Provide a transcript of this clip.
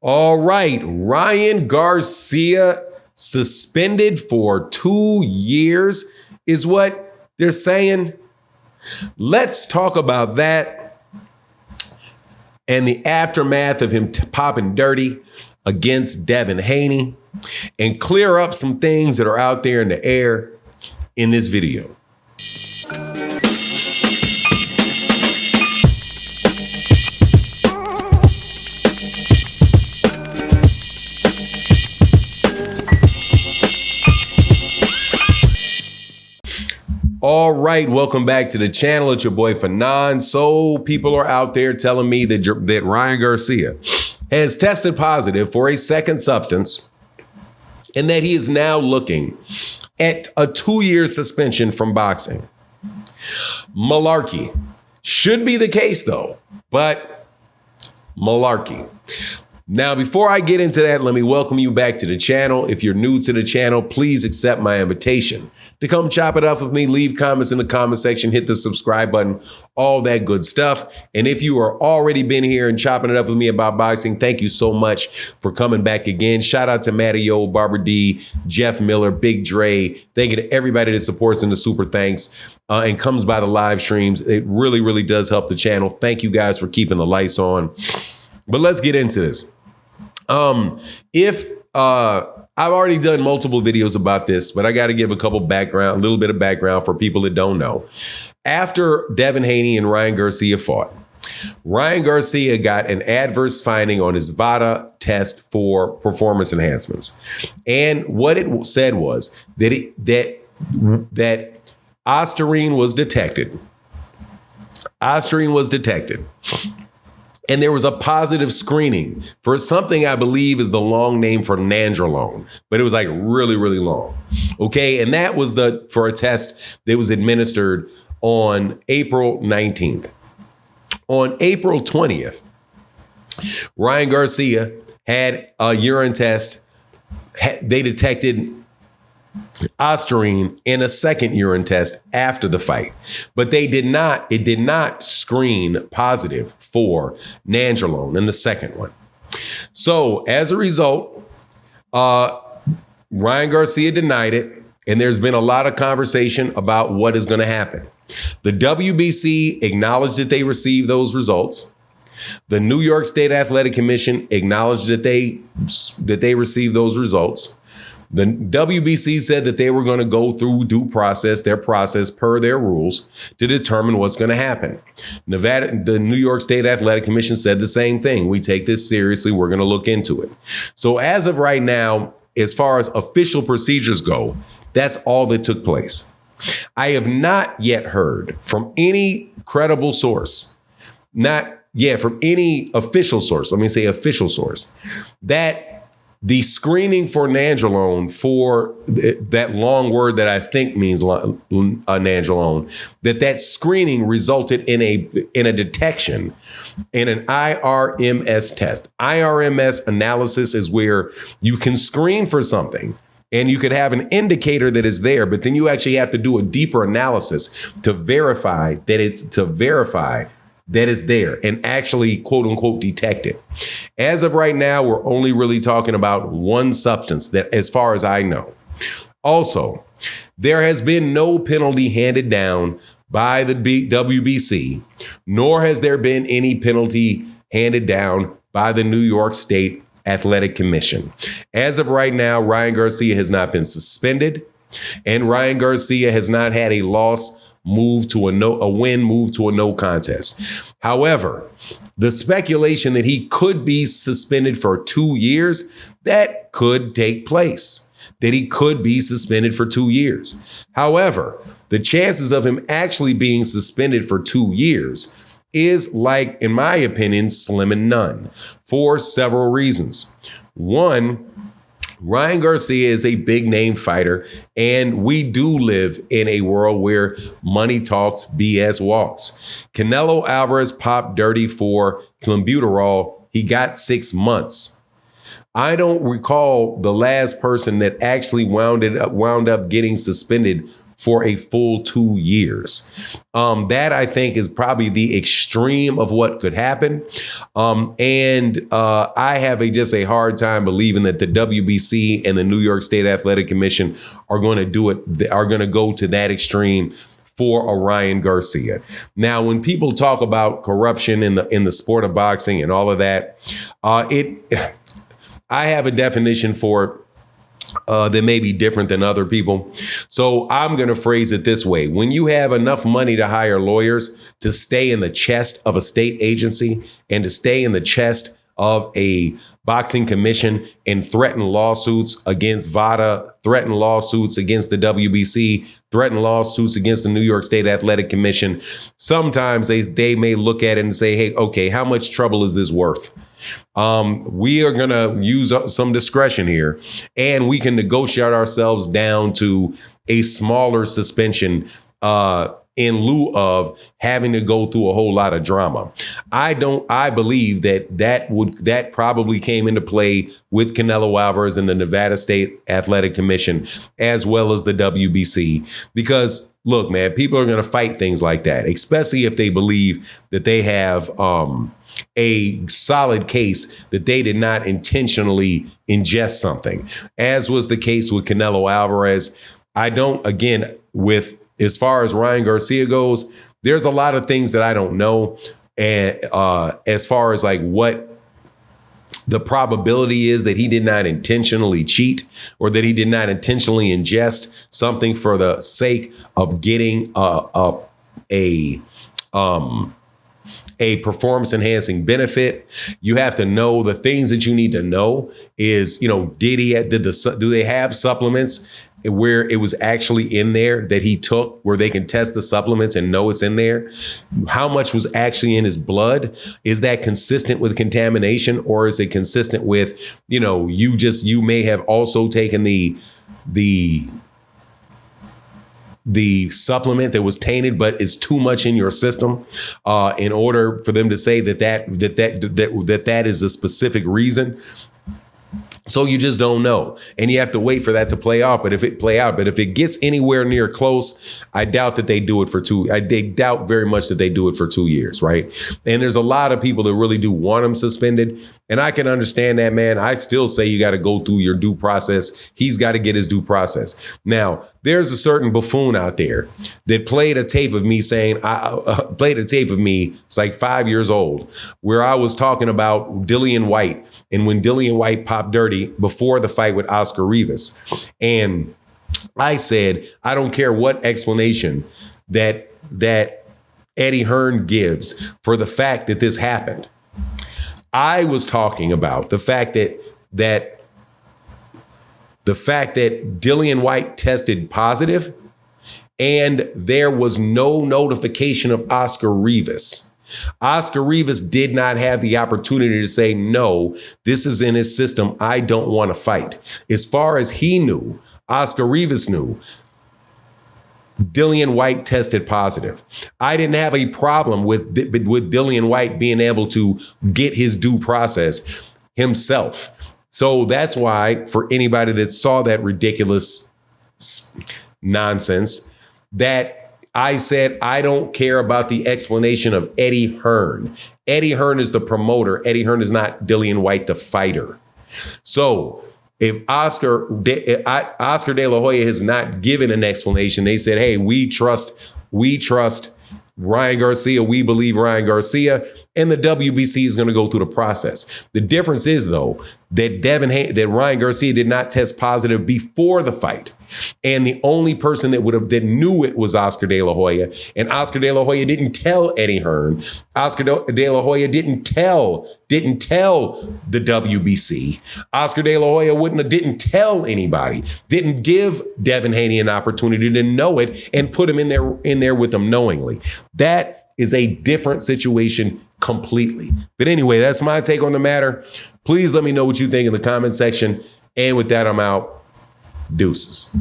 All right, Ryan Garcia suspended for 2 years is what they're saying. Let's talk about that and the aftermath of him popping dirty against Devin Haney and clear up some things that are out there in the air in this video. All right, welcome back to the channel. It's your boy Fanon. So people are out there telling me that Ryan Garcia has tested positive for a second substance and that he is now looking at a 2-year suspension from boxing. Malarkey. Should be the case though, but malarkey. Now, before I get into that, let me welcome you back to the channel. If you're new to the channel, please accept my invitation to come chop it up with me. Leave comments in the comment section, hit the subscribe button, all that good stuff. And if you are already been here and chopping it up with me about boxing, thank you so much for coming back again. Shout out to Mattio, Barbara D, Jeff Miller, Big Dre. Thank you to everybody that supports in the super thanks and comes by the live streams. It really, really does help the channel. Thank you guys for keeping the lights on. But let's get into this. I've already done multiple videos about this, but I got to give a little bit of background for people that don't know. After Devin Haney and Ryan Garcia fought, Ryan Garcia got an adverse finding on his VADA test for performance enhancements. And what it said was that ostarine was detected. Ostarine was detected. And there was a positive screening for something I believe is the long name for nandrolone, but it was like really, really long. Okay. And that was for a test that was administered on April 19th. On April 20th, Ryan Garcia had a urine test. They detected ostarine in a second urine test after the fight, but it did not screen positive for nandrolone in the second one. So as a result, Ryan Garcia denied it, and there's been a lot of conversation about what is going to happen. The WBC acknowledged that they received those results. The New York State Athletic Commission acknowledged that they received those results. The WBC said that they were going to go through their process per their rules to determine what's going to happen. The New York State Athletic Commission said the same thing. We take this seriously. We're going to look into it. So as of right now, as far as official procedures go, that's all that took place. I have not yet heard from any credible source, from any official source, let me say official source, that the screening for nandrolone, for that long word that I think means nandrolone, that screening resulted in a detection in an IRMS test. IRMS analysis is where you can screen for something and you could have an indicator that is there, but then you actually have to do a deeper analysis to verify that is there and actually, quote unquote, detect it. As of right now, we're only really talking about one substance that, as far as I know. Also, there has been no penalty handed down by the WBC, nor has there been any penalty handed down by the New York State Athletic Commission. As of right now, Ryan Garcia has not been suspended, and Ryan Garcia has not had a loss a win move to a no contest. However, the speculation that he could be suspended for 2 years, that could take place, that he could be suspended for 2 years. However, the chances of him actually being suspended for 2 years is, like, in my opinion, slim and none for several reasons. One, Ryan Garcia is a big name fighter, and we do live in a world where money talks, BS walks. Canelo Alvarez popped dirty for clenbuterol. He got 6 months. I don't recall the last person that actually wound up getting suspended for a full 2 years. That I think is probably the extreme of what could happen. I have just a hard time believing that the WBC and the New York State Athletic Commission are going to go to that extreme for a Ryan Garcia. Now, when people talk about corruption in the sport of boxing and all of that, I have a definition for it that may be different than other people. So I'm going to phrase it this way. When you have enough money to hire lawyers to stay in the chest of a state agency and to stay in the chest of a boxing commission and threaten lawsuits against VADA, threaten lawsuits against the WBC, threaten lawsuits against the New York State Athletic Commission, sometimes they may look at it and say, hey, okay, how much trouble is this worth? We are going to use some discretion here, and we can negotiate ourselves down to a smaller suspension in lieu of having to go through a whole lot of drama. I believe that probably came into play with Canelo Alvarez and the Nevada State Athletic Commission, as well as the WBC, because look, man, people are going to fight things like that, especially if they believe that they have a solid case that they did not intentionally ingest something, as was the case with Canelo Alvarez. As far as Ryan Garcia goes, there's a lot of things that I don't know. And as far as like what the probability is that he did not intentionally cheat or that he did not intentionally ingest something for the sake of getting a performance enhancing benefit. You have to know the things that you need to know is, do they have supplements where it was actually in there that he took, where they can test the supplements and know it's in there? How much was actually in his blood? Is that consistent with contamination, or is it consistent with, you may have also taken the supplement that was tainted, but it's too much in your system in order for them to say that is a specific reason. So you just don't know. And you have to wait for that to play out. But if it gets anywhere near close, I doubt that they do it for they doubt very much that they do it for 2 years, right? And there's a lot of people that really do want him suspended. And I can understand that, man. I still say you got to go through your due process. He's got to get his due process. Now, there's a certain buffoon out there that played a tape of me it's like 5 years old, where I was talking about Dillian White and when Dillian White popped dirty before the fight with Oscar Rivas. And I said, I don't care what explanation that Eddie Hearn gives for the fact that this happened. I was talking about the fact that Dillian White tested positive and there was no notification of Oscar Rivas. Oscar Rivas did not have the opportunity to say, no, this is in his system. I don't want to fight. As far as he knew, Oscar Rivas knew, Dillian White tested positive. I didn't have a problem with Dillian White being able to get his due process himself. So that's why, for anybody that saw that ridiculous nonsense, that I said, I don't care about the explanation of Eddie Hearn. Eddie Hearn is the promoter. Eddie Hearn is not Dillian White, the fighter. So if Oscar De La Hoya has not given an explanation, they said, hey, we trust Ryan Garcia. We believe Ryan Garcia, and the WBC is going to go through the process. The difference is, though, that Ryan Garcia did not test positive before the fight. And the only person that knew it was Oscar De La Hoya. And Oscar De La Hoya didn't tell Eddie Hearn. Oscar De La Hoya didn't tell the WBC. Oscar De La Hoya didn't tell anybody. Didn't give Devin Haney an opportunity to know it and put him in there with them knowingly. That is a different situation completely. But anyway, that's my take on the matter. Please let me know what you think in the comment section. And with that, I'm out. Deuces.